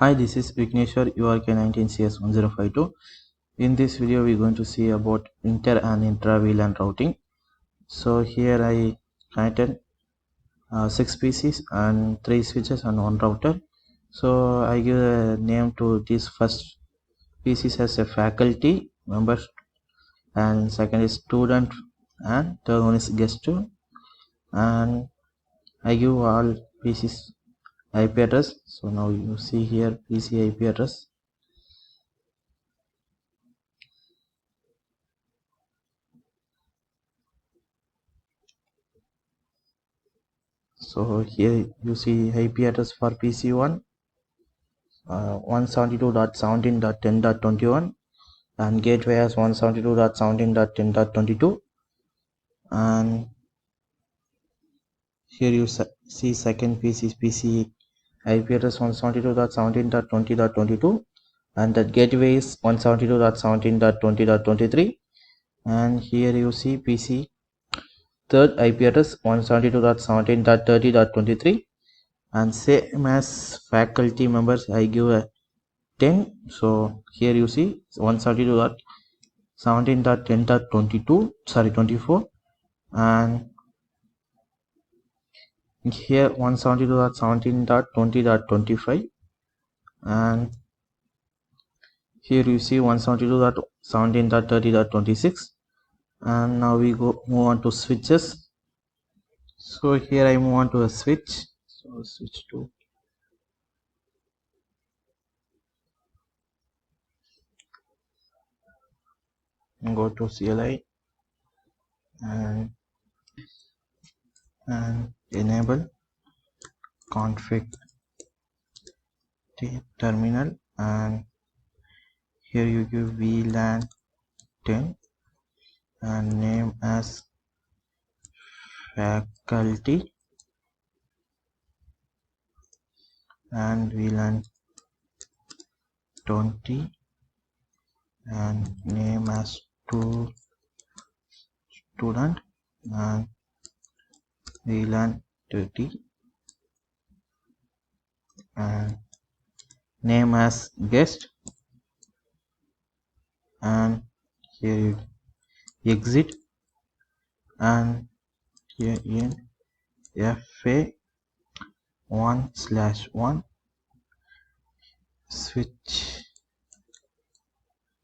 Hi, this is Vigneshwar, URK19CS1052. In this video, we're going to see about Inter and Intra-VLAN routing. So here I connected 6 PCs and 3 switches and 1 router. So I give a name to this first PCs as a faculty member, and second is student, and third one is guest. And I give all PCs IP address. So now you see here PC IP address. So here you see IP address for PC1 172.17.10.21 and gateway as 172.17.10.22, and here you see second PC IP address 172.17.20.22 and that gateway is 172.17.20.23, and here you see PC third IP address 172.17.30.23, and same as faculty members I give a 10. So here you see 172.17.10.22, sorry 24, and here 172.17.20.25, and here you see 172.17.30.26, and now we move on to switches. So here I move on to a switch. So switch to go to CLI and enable config terminal, and here you give VLAN 10 and name as faculty, and VLAN 20 and name as student, and VLAN 30 and name as guest, and here you exit, and here in FA 1/1 switch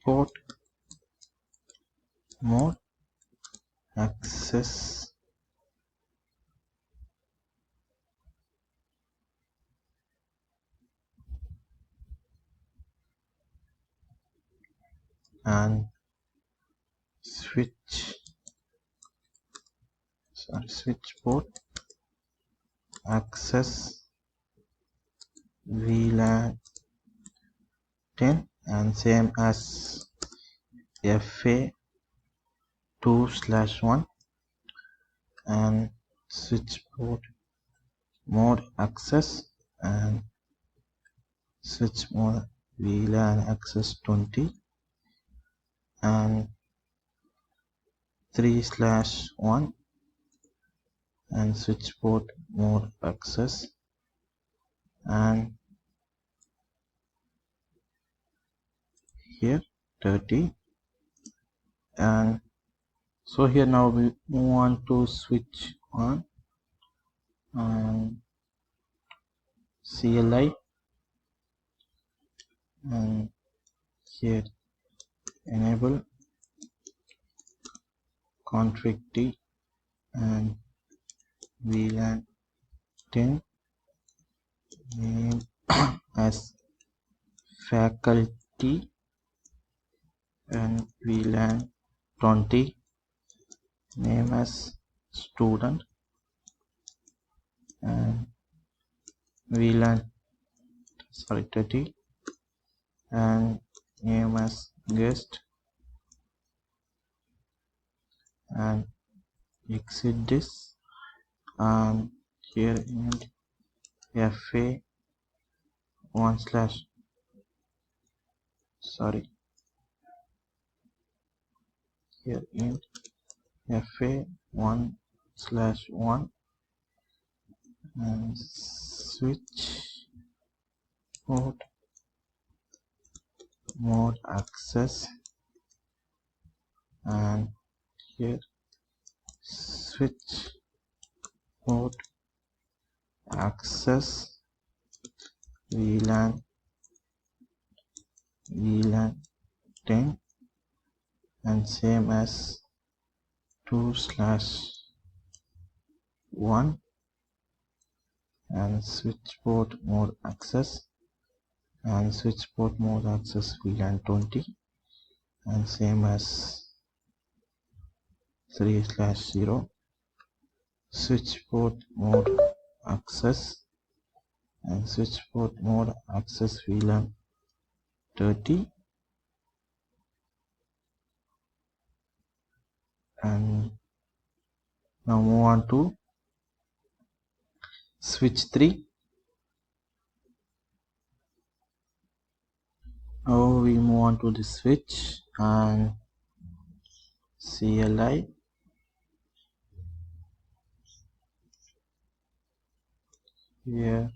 port mode access and switch port access VLAN 10, and same as FA 2/1 and switch port mode access and switch mode VLAN access 20 and 3/1 and switch port mode access and here 30, and so here now we move on to switch on and CLI, and here enable config T and VLAN 10 name as faculty and VLAN 20 name as student and VLAN 30 and name as guest, and exit this, and here in FA 1/ here in FA 1/1 and switch port mode access, and here switch mode access VLAN 10, and same as 2/1, and switch port mode access, and switch port mode access VLAN 20, and same as 3/0, switch port mode access, and switch port mode access VLAN 30, and now move on to switch 3. Now we move on to the switch and CLI, here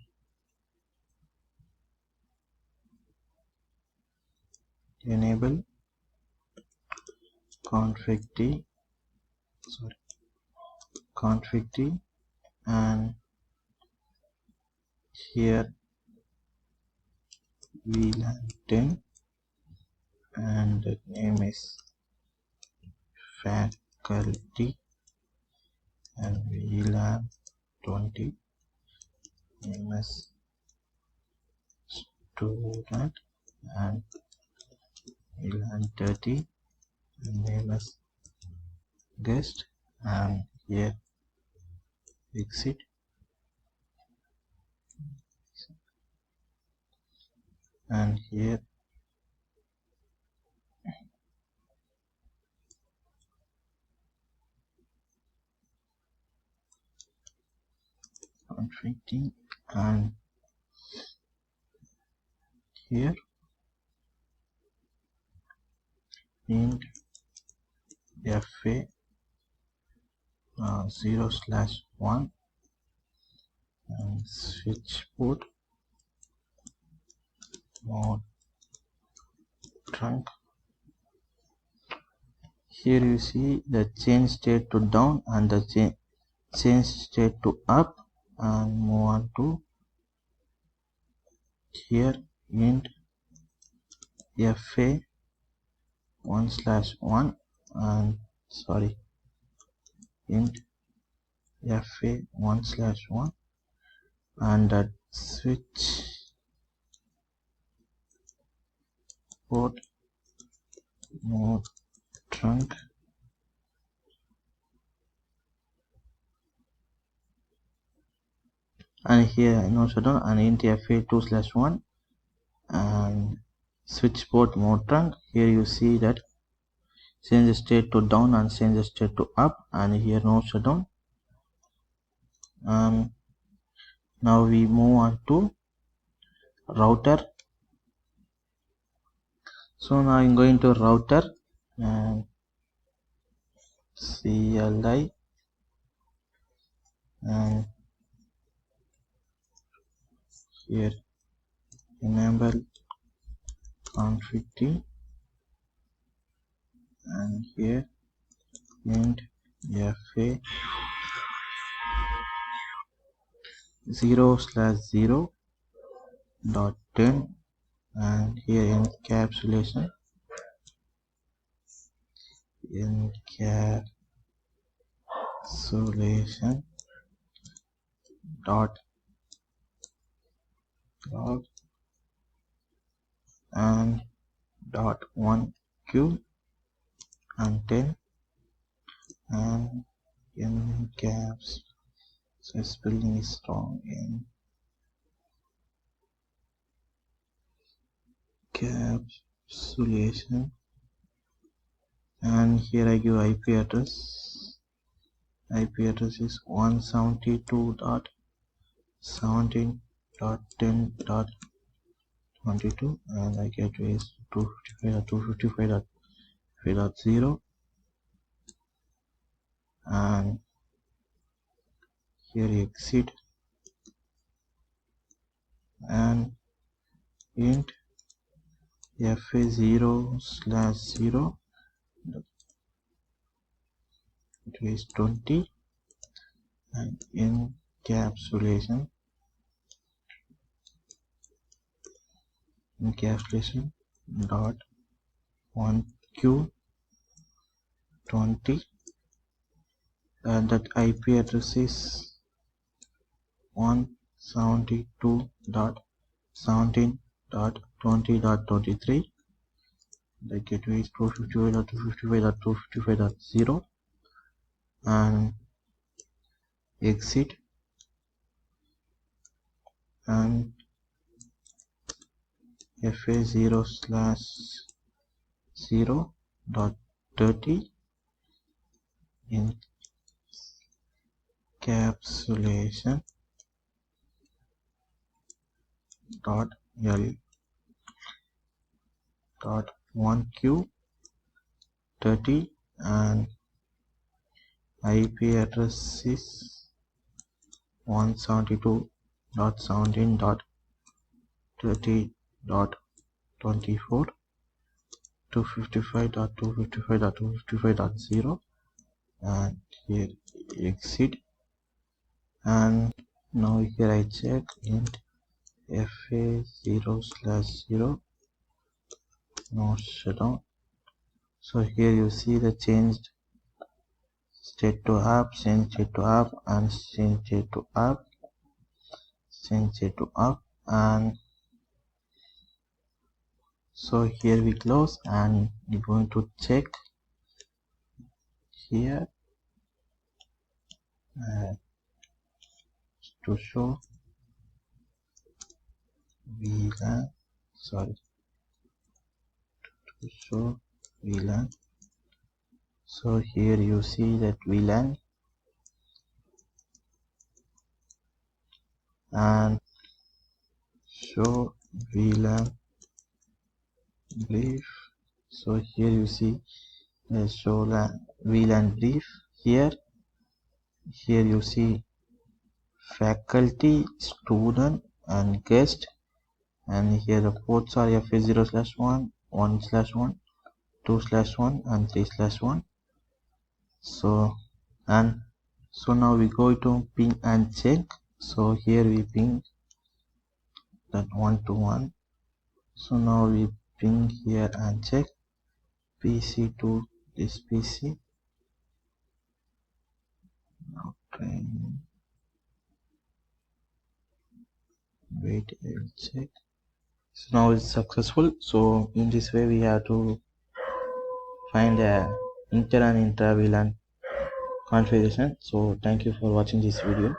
enable config T, and here VLAN 10, and the name is faculty, and VLAN 20, name is student, and VLAN 30, and name is guest, and here exit, and here config T, and here int fa 0/1, and switch port mode trunk. Here you see the change state to down and the change state to up, and move on to here int fa 1/1, and sorry, int fa 1/1, and that switch port mode trunk, and here no shutdown, and int fa 2/1, and switch port mode trunk. Here you see that change the state to down and change the state to up, and here no shutdown. Now we move on to router. So now I'm going to router, and CLI, and here enable config T, and here int fa 0/0.10, and here encapsulation dot log and dot 1q and 10, and encaps, so spelling is wrong, encapsulation, and here I give IP address. IP address is 172.17.10.22, and I get is 255.255.5.0, and here exit, and int fa0/0 is 20 and encapsulation dot 1q20 and that IP address is 172.17.20.23. the gateway is 255.255.255.0 and exit and fa0/0.30 encapsulation dot l dot 1q30 and IP address is 172.17.30.24 255.255.255.0 and here exit and now here I check int fa0/0 no shutdown. So here you see the changed state to app, change state to app and change state to app, change state to app. And so here we close and we're going to check here to show VLAN, sorry, to show VLAN. So here you see that VLAN and show VLAN brief. So here you see the show VLAN brief. Here you see faculty, student and guest, and here the ports are fa0/1, 1/1, 2/1 and 3/1. So now we go to ping and check. So here we ping that 1 to 1. So now we ping here and check PC to this PC. Now training. Wait, I'll check. So now it's successful. So in this way we have to find a Inter and Intra-VLAN configuration. So thank you for watching this video.